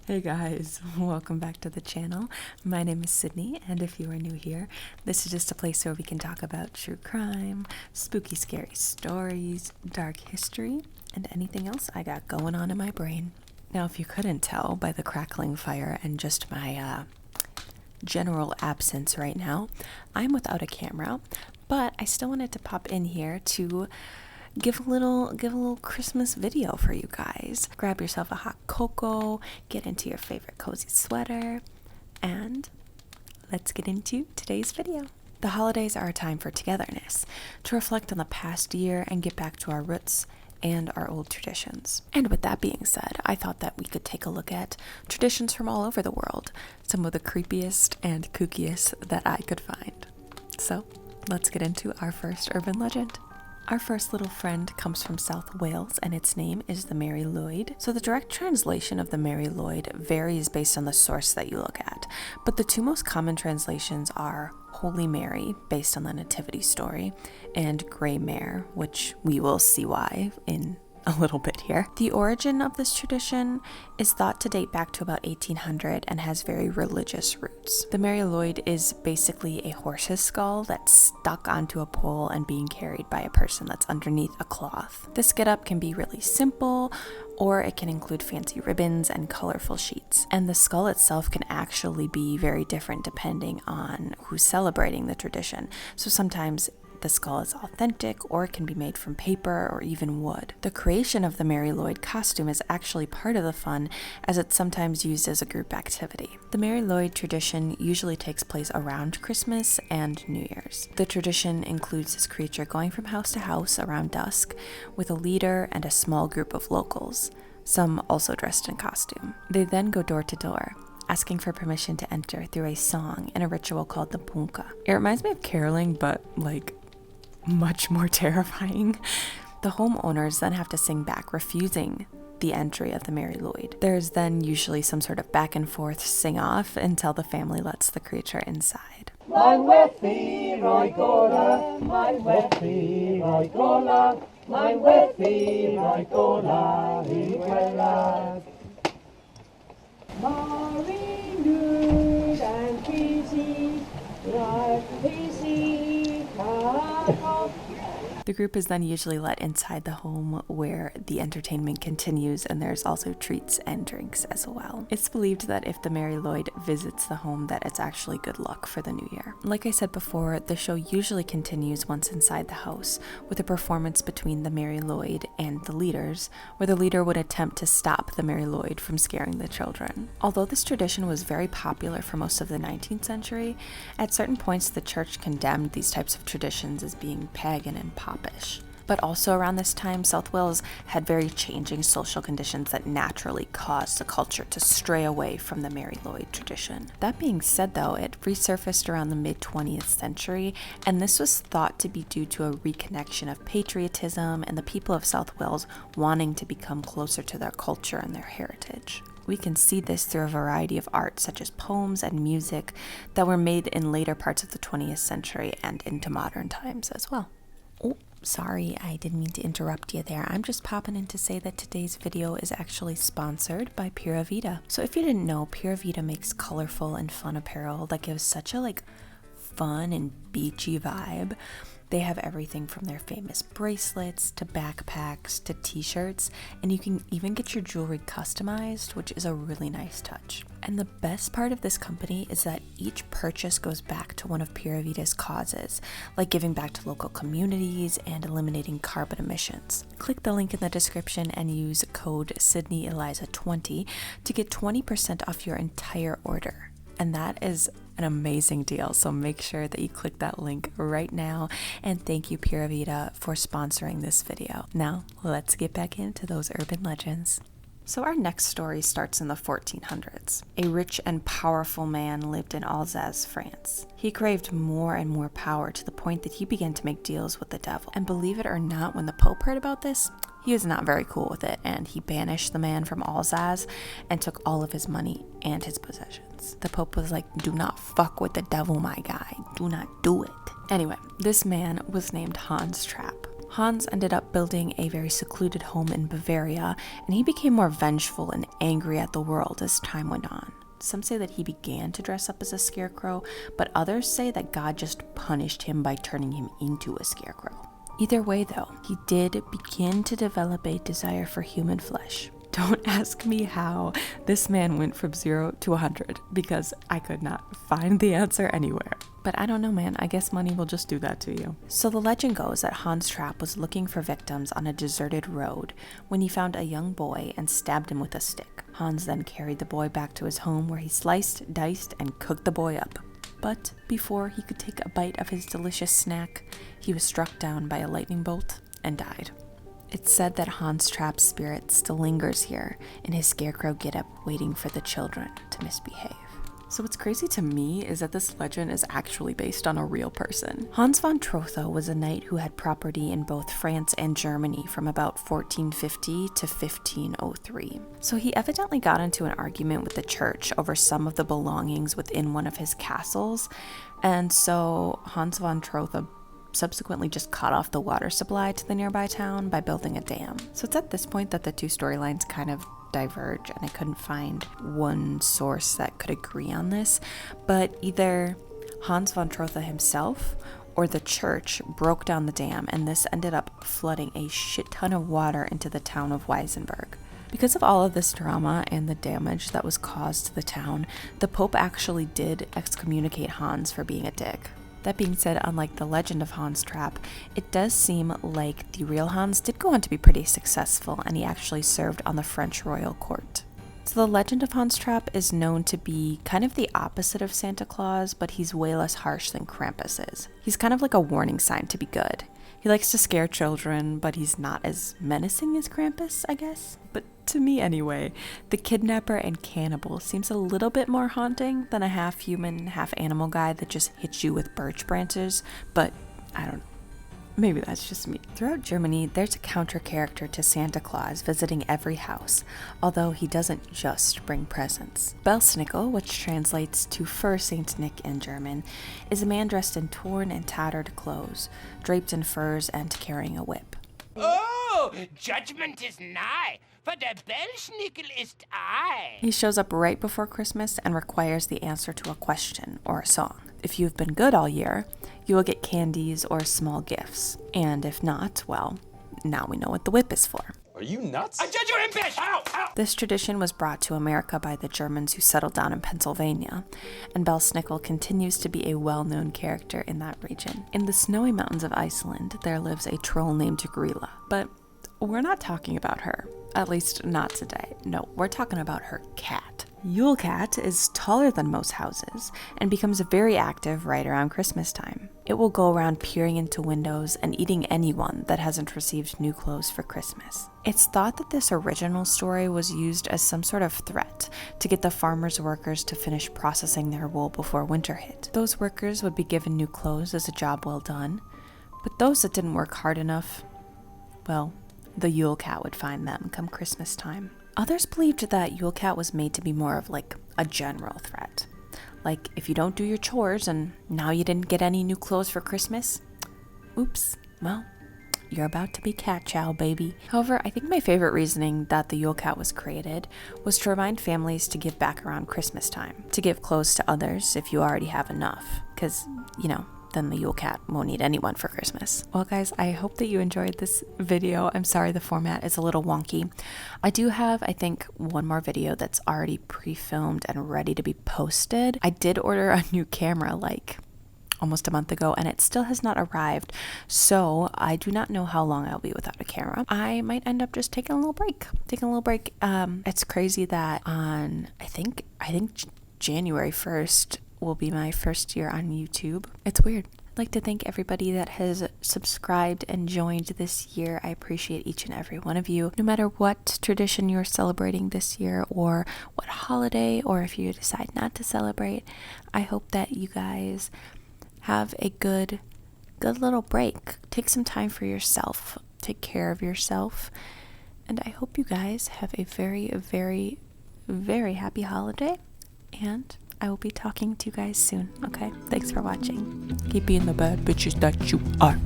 Hey guys, welcome back to the channel. My name is Sydney, and if you are new here, this is just a place where we can talk about true crime, spooky scary stories, dark history, and anything else I got going on in my brain. Now, if you couldn't tell by the crackling fire and just my general absence right now, I'm without a camera, but I still wanted to pop in here to give a little Christmas video for you guys. Grab yourself a hot cocoa, get into your favorite cozy sweater, and let's get into today's video. The holidays are a time for togetherness, to reflect on the past year and get back to our roots and our old traditions. And with that being said, I thought that we could take a look at traditions from all over the world, some of the creepiest and kookiest that I could find. So let's get into our first urban legend. Our first little friend comes from South Wales, and its name is the Mary Lwyd. So the direct translation of the Mary Lwyd varies based on the source that you look at, but the two most common translations are Holy Mary, based on the nativity story, and Grey Mare, which we will see why in a little bit here. The origin of this tradition is thought to date back to about 1800 and has very religious roots. The Mary Lwyd is basically a horse's skull that's stuck onto a pole and being carried by a person that's underneath a cloth. This getup can be really simple, or it can include fancy ribbons and colorful sheets. And the skull itself can actually be very different depending on who's celebrating the tradition. So sometimes the skull is authentic, or it can be made from paper or even wood. The creation of the Mary Lwyd costume is actually part of the fun, as it's sometimes used as a group activity. The Mary Lwyd tradition usually takes place around Christmas and New Year's. The tradition includes this creature going from house to house around dusk with a leader and a small group of locals, some also dressed in costume. They then go door to door, asking for permission to enter through a song in a ritual called the punka. It reminds me of caroling, but much more terrifying. The homeowners then have to sing back, refusing the entry of the Mary Lwyd. There's then usually some sort of back and forth sing off until the family lets the creature inside. Mae'n werthu roi gola, mae'n werthu roi gola, mae'n werthu roi gola I gwelad. Mari Lwyd and Peasy, like Peasy, come. The group is then usually let inside the home where the entertainment continues, and there's also treats and drinks as well. It's believed that if the Mary Lwyd visits the home, that it's actually good luck for the new year. Like I said before, the show usually continues once inside the house with a performance between the Mary Lwyd and the leaders, where the leader would attempt to stop the Mary Lwyd from scaring the children. Although this tradition was very popular for most of the 19th century, at certain points the church condemned these types of traditions as being pagan and popish. But also around this time, South Wales had very changing social conditions that naturally caused the culture to stray away from the Mary Lwyd tradition. That being said though, it resurfaced around the mid-20th century, and this was thought to be due to a reconnection of patriotism and the people of South Wales wanting to become closer to their culture and their heritage. We can see this through a variety of art, such as poems and music, that were made in later parts of the 20th century and into modern times as well. Oh, sorry, I didn't mean to interrupt you there. I'm just popping in to say that today's video is actually sponsored by Pura Vida. So if you didn't know, Pura Vida makes colorful and fun apparel that gives such a fun and beachy vibe. They have everything from their famous bracelets to backpacks to t-shirts, and you can even get your jewelry customized, which is a really nice touch. And the best part of this company is that each purchase goes back to one of Pura Vida's causes, like giving back to local communities and eliminating carbon emissions. Click the link in the description and use code SydneyEliza20 to get 20% off your entire order. And that is an amazing deal, so make sure that you click that link right now, and thank you Pura Vida for sponsoring this video. Now let's get back into those urban legends. So our next story starts in the 1400s. A rich and powerful man lived in Alsace, France. He craved more and more power to the point that he began to make deals with the devil. And believe it or not, when the Pope heard about this, he was not very cool with it, and he banished the man from Alsace and took all of his money and his possessions. The Pope was like, "Do not fuck with the devil, my guy. Do not do it." Anyway, this man was named Hans Trapp. Hans ended up building a very secluded home in Bavaria, and he became more vengeful and angry at the world as time went on. Some say that he began to dress up as a scarecrow, but others say that God just punished him by turning him into a scarecrow. Either way though, he did begin to develop a desire for human flesh. Don't ask me how this man went from 0 to 100, because I could not find the answer anywhere. But I don't know, man. I guess money will just do that to you. So the legend goes that Hans Trapp was looking for victims on a deserted road when he found a young boy and stabbed him with a stick. Hans then carried the boy back to his home where he sliced, diced, and cooked the boy up. But before he could take a bite of his delicious snack, he was struck down by a lightning bolt and died. It's said that Hans Trapp's spirit still lingers here in his scarecrow getup, waiting for the children to misbehave. So what's crazy to me is that this legend is actually based on a real person. Hans von Trotha was a knight who had property in both France and Germany from about 1450 to 1503. So he evidently got into an argument with the church over some of the belongings within one of his castles, and so Hans von Trotha subsequently just cut off the water supply to the nearby town by building a dam. So it's at this point that the two storylines kind of diverge, and I couldn't find one source that could agree on this, but either Hans von Trotha himself or the church broke down the dam, and this ended up flooding a shit ton of water into the town of Weisenberg. Because of all of this drama and the damage that was caused to the town, the Pope actually did excommunicate Hans for being a dick. That being said, unlike the legend of Hans Trapp, it does seem like the real Hans did go on to be pretty successful, and he actually served on the French royal court. So the legend of Hans Trapp is known to be kind of the opposite of Santa Claus, but he's way less harsh than Krampus is. He's kind of like a warning sign to be good. He likes to scare children, but he's not as menacing as Krampus, I guess. But to me anyway, the kidnapper and cannibal seems a little bit more haunting than a half-human, half-animal guy that just hits you with birch branches, but I don't know. Maybe that's just me. Throughout Germany, there's a counter character to Santa Claus visiting every house, although he doesn't just bring presents. Belsnickel, which translates to Fur Saint Nick in German, is a man dressed in torn and tattered clothes, draped in furs and carrying a whip. Oh, judgment is nigh, for der Belsnickel ist I. He shows up right before Christmas and requires the answer to a question or a song. If you've been good all year, you will get candies or small gifts. And if not, well, now we know what the whip is for. Are you nuts? I judge you impish! Ow! Ow! This tradition was brought to America by the Germans who settled down in Pennsylvania, and Belsnickel continues to be a well-known character in that region. In the snowy mountains of Iceland, there lives a troll named Grilla, but we're not talking about her. At least not today. No, we're talking about her cat. Yule Cat is taller than most houses and becomes very active right around Christmas time. It will go around peering into windows and eating anyone that hasn't received new clothes for Christmas. It's thought that this original story was used as some sort of threat to get the farmers' workers to finish processing their wool before winter hit. Those workers would be given new clothes as a job well done, but those that didn't work hard enough, well, the Yule Cat would find them come Christmas time. Others believed that Yule Cat was made to be more of like a general threat. Like, if you don't do your chores and now you didn't get any new clothes for Christmas, oops, well, you're about to be cat chow, baby. However, I think my favorite reasoning that the Yule Cat was created was to remind families to give back around Christmas time, to give clothes to others if you already have enough, because, you know, then the Yule Cat won't need anyone for Christmas. Well guys, I hope that you enjoyed this video. I'm sorry the format is a little wonky. I do have, I think, one more video that's already pre-filmed and ready to be posted. I did order a new camera like almost a month ago and it still has not arrived, so I do not know how long I'll be without a camera. I might end up just taking a little break. It's crazy that on I think January 1st will be my first year on YouTube. It's weird. I'd like to thank everybody that has subscribed and joined this year. I appreciate each and every one of you. No matter what tradition you're celebrating this year or what holiday, or if you decide not to celebrate, I hope that you guys have a good little break. Take some time for yourself. Take care of yourself. And I hope you guys have a very, very, very happy holiday. And I will be talking to you guys soon, okay? Thanks for watching. Keep being the bad bitches that you are.